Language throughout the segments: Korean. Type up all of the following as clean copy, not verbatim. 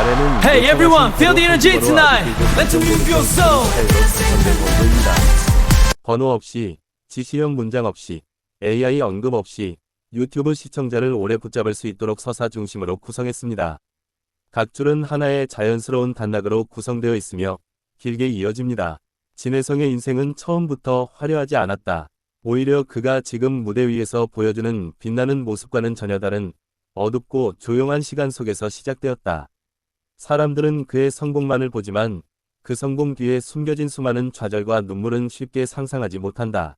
아래는 Hey everyone, feel the energy tonight. Let's move your soul. 번호 없이, 지시형 문장 없이, AI 언급 없이 유튜브 시청자를 오래 붙잡을 수 있도록 서사 중심으로 구성했습니다. 각 줄은 하나의 자연스러운 단락으로 구성되어 있으며 길게 이어집니다. 진혜성의 인생은 처음부터 화려하지 않았다. 오히려 그가 지금 무대 위에서 보여주는 빛나는 모습과는 전혀 다른 어둡고 조용한 시간 속에서 시작되었다. 사람들은 그의 성공만을 보지만 그 성공 뒤에 숨겨진 수많은 좌절과 눈물은 쉽게 상상하지 못한다.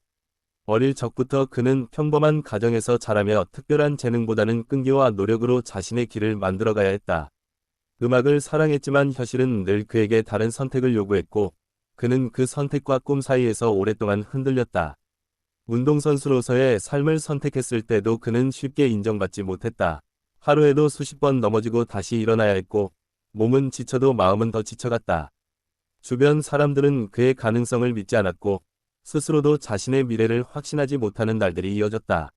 어릴 적부터 그는 평범한 가정에서 자라며 특별한 재능보다는 끈기와 노력으로 자신의 길을 만들어가야 했다. 음악을 사랑했지만 현실은 늘 그에게 다른 선택을 요구했고 그는 그 선택과 꿈 사이에서 오랫동안 흔들렸다. 운동선수로서의 삶을 선택했을 때도 그는 쉽게 인정받지 못했다. 하루에도 수십 번 넘어지고 다시 일어나야 했고 몸은 지쳐도 마음은 더 지쳐갔다. 주변 사람들은 그의 가능성을 믿지 않았고 스스로도 자신의 미래를 확신하지 못하는 날들이 이어졌다.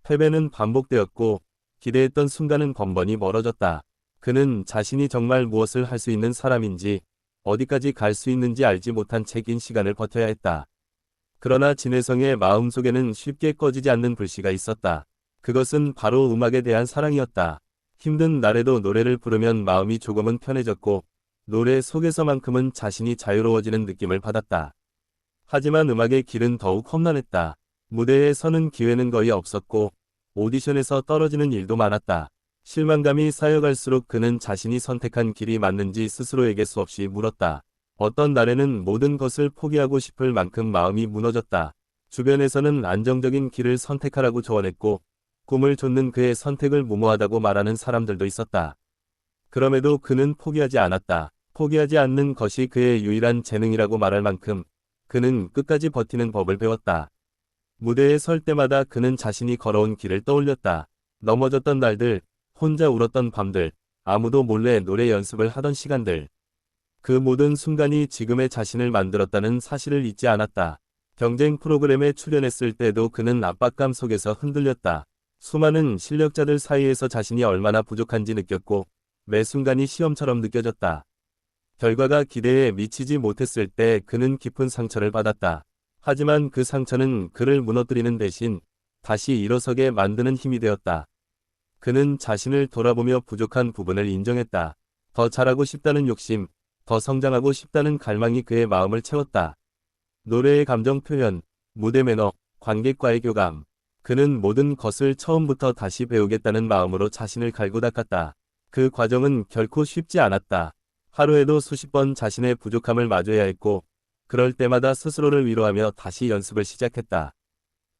패배는 반복되었고 기대했던 순간은 번번이 멀어졌다. 그는 자신이 정말 무엇을 할 수 있는 사람인지 어디까지 갈 수 있는지 알지 못한 채 긴 시간을 버텨야 했다. 그러나 진혜성의 마음속에는 쉽게 꺼지지 않는 불씨가 있었다. 그것은 바로 음악에 대한 사랑이었다. 힘든 날에도 노래를 부르면 마음이 조금은 편해졌고 노래 속에서만큼은 자신이 자유로워지는 느낌을 받았다. 하지만 음악의 길은 더욱 험난했다. 무대에 서는 기회는 거의 없었고 오디션에서 떨어지는 일도 많았다. 실망감이 쌓여갈수록 그는 자신이 선택한 길이 맞는지 스스로에게 수없이 물었다. 어떤 날에는 모든 것을 포기하고 싶을 만큼 마음이 무너졌다. 주변에서는 안정적인 길을 선택하라고 조언했고 꿈을 좇는 그의 선택을 무모하다고 말하는 사람들도 있었다. 그럼에도 그는 포기하지 않았다. 포기하지 않는 것이 그의 유일한 재능이라고 말할 만큼 그는 끝까지 버티는 법을 배웠다. 무대에 설 때마다 그는 자신이 걸어온 길을 떠올렸다. 넘어졌던 날들, 혼자 울었던 밤들, 아무도 몰래 노래 연습을 하던 시간들. 그 모든 순간이 지금의 자신을 만들었다는 사실을 잊지 않았다. 경쟁 프로그램에 출연했을 때도 그는 압박감 속에서 흔들렸다. 수많은 실력자들 사이에서 자신이 얼마나 부족한지 느꼈고 매 순간이 시험처럼 느껴졌다. 결과가 기대에 미치지 못했을 때 그는 깊은 상처를 받았다. 하지만 그 상처는 그를 무너뜨리는 대신 다시 일어서게 만드는 힘이 되었다. 그는 자신을 돌아보며 부족한 부분을 인정했다. 더 잘하고 싶다는 욕심, 더 성장하고 싶다는 갈망이 그의 마음을 채웠다. 노래의 감정 표현, 무대 매너, 관객과의 교감. 그는 모든 것을 처음부터 다시 배우겠다는 마음으로 자신을 갈고 닦았다. 그 과정은 결코 쉽지 않았다. 하루에도 수십 번 자신의 부족함을 마주해야 했고 그럴 때마다 스스로를 위로하며 다시 연습을 시작했다.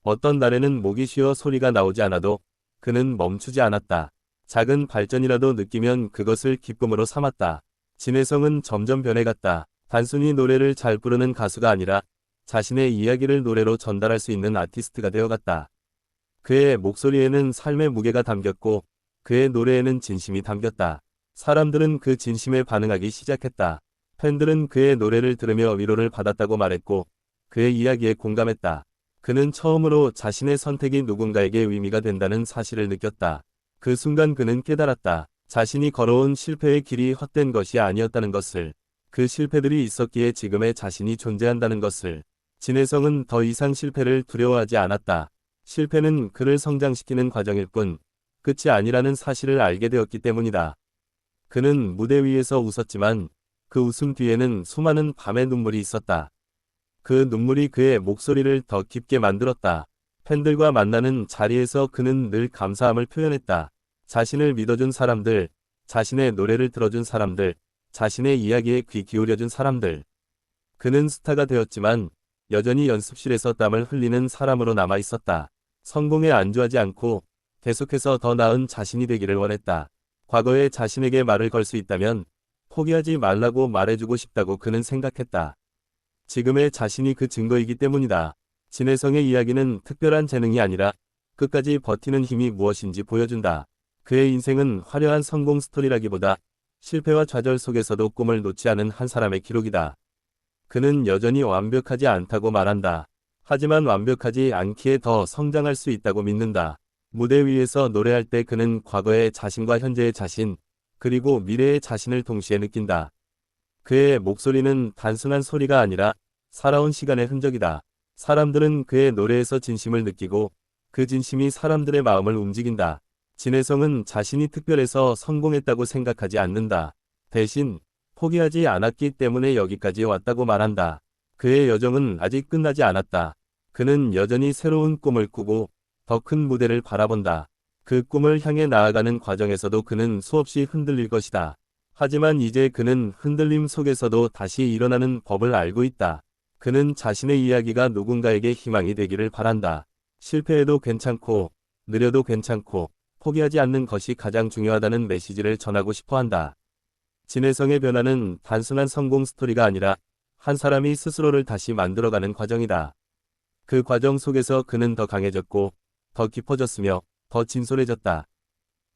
어떤 날에는 목이 쉬어 소리가 나오지 않아도 그는 멈추지 않았다. 작은 발전이라도 느끼면 그것을 기쁨으로 삼았다. 진혜성은 점점 변해갔다. 단순히 노래를 잘 부르는 가수가 아니라 자신의 이야기를 노래로 전달할 수 있는 아티스트가 되어갔다. 그의 목소리에는 삶의 무게가 담겼고 그의 노래에는 진심이 담겼다. 사람들은 그 진심에 반응하기 시작했다. 팬들은 그의 노래를 들으며 위로를 받았다고 말했고 그의 이야기에 공감했다. 그는 처음으로 자신의 선택이 누군가에게 의미가 된다는 사실을 느꼈다. 그 순간 그는 깨달았다. 자신이 걸어온 실패의 길이 헛된 것이 아니었다는 것을. 그 실패들이 있었기에 지금의 자신이 존재한다는 것을. 진혜성은 더 이상 실패를 두려워하지 않았다. 실패는 그를 성장시키는 과정일 뿐 끝이 아니라는 사실을 알게 되었기 때문이다. 그는 무대 위에서 웃었지만 그 웃음 뒤에는 수많은 밤의 눈물이 있었다. 그 눈물이 그의 목소리를 더 깊게 만들었다. 팬들과 만나는 자리에서 그는 늘 감사함을 표현했다. 자신을 믿어준 사람들, 자신의 노래를 들어준 사람들, 자신의 이야기에 귀 기울여준 사람들. 그는 스타가 되었지만 여전히 연습실에서 땀을 흘리는 사람으로 남아 있었다. 성공에 안주하지 않고 계속해서 더 나은 자신이 되기를 원했다. 과거에 자신에게 말을 걸 수 있다면 포기하지 말라고 말해주고 싶다고 그는 생각했다. 지금의 자신이 그 증거이기 때문이다. 진혜성의 이야기는 특별한 재능이 아니라 끝까지 버티는 힘이 무엇인지 보여준다. 그의 인생은 화려한 성공 스토리라기보다 실패와 좌절 속에서도 꿈을 놓지 않은 한 사람의 기록이다. 그는 여전히 완벽하지 않다고 말한다. 하지만 완벽하지 않기에 더 성장할 수 있다고 믿는다. 무대 위에서 노래할 때 그는 과거의 자신과 현재의 자신, 그리고 미래의 자신을 동시에 느낀다. 그의 목소리는 단순한 소리가 아니라 살아온 시간의 흔적이다. 사람들은 그의 노래에서 진심을 느끼고 그 진심이 사람들의 마음을 움직인다. 진혜성은 자신이 특별해서 성공했다고 생각하지 않는다. 대신 포기하지 않았기 때문에 여기까지 왔다고 말한다. 그의 여정은 아직 끝나지 않았다. 그는 여전히 새로운 꿈을 꾸고 더 큰 무대를 바라본다. 그 꿈을 향해 나아가는 과정에서도 그는 수없이 흔들릴 것이다. 하지만 이제 그는 흔들림 속에서도 다시 일어나는 법을 알고 있다. 그는 자신의 이야기가 누군가에게 희망이 되기를 바란다. 실패해도 괜찮고, 느려도 괜찮고, 포기하지 않는 것이 가장 중요하다는 메시지를 전하고 싶어 한다. 진혜성의 변화는 단순한 성공 스토리가 아니라 한 사람이 스스로를 다시 만들어가는 과정이다. 그 과정 속에서 그는 더 강해졌고, 더 깊어졌으며, 더 진솔해졌다.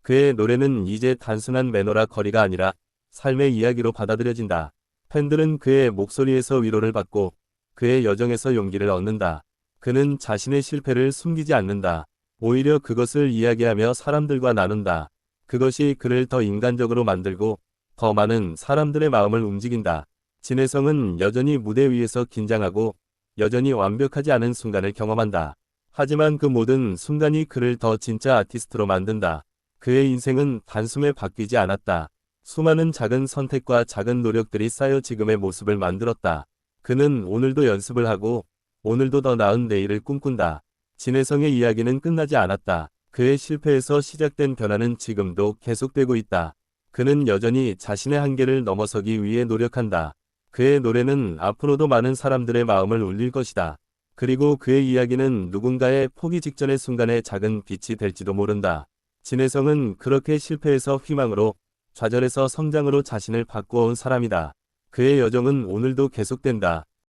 그의 노래는 이제 단순한 매너라 거리가 아니라 삶의 이야기로 받아들여진다. 팬들은 그의 목소리에서 위로를 받고 그의 여정에서 용기를 얻는다. 그는 자신의 실패를 숨기지 않는다. 오히려 그것을 이야기하며 사람들과 나눈다. 그것이 그를 더 인간적으로 만들고 더 많은 사람들의 마음을 움직인다. 진혜성은 여전히 무대 위에서 긴장하고 여전히 완벽하지 않은 순간을 경험한다. 하지만 그 모든 순간이 그를 더 진짜 아티스트로 만든다. 그의 인생은 단숨에 바뀌지 않았다. 수많은 작은 선택과 작은 노력들이 쌓여 지금의 모습을 만들었다. 그는 오늘도 연습을 하고 오늘도 더 나은 내일을 꿈꾼다. 진혜성의 이야기는 끝나지 않았다. 그의 실패에서 시작된 변화는 지금도 계속되고 있다. 그는 여전히 자신의 한계를 넘어서기 위해 노력한다. 그의 노래는 앞으로도 많은 사람들의 마음을 울릴 것이다. 그리고 그의 이야기는 누군가의 포기 직전의 순간의 작은 빛이 될지도 모른다. 진혜성은 그렇게 실패에서 희망으로, 좌절에서 성장으로 자신을 바꾸어온 사람이다. 그의 여정은 오늘도 계속된다.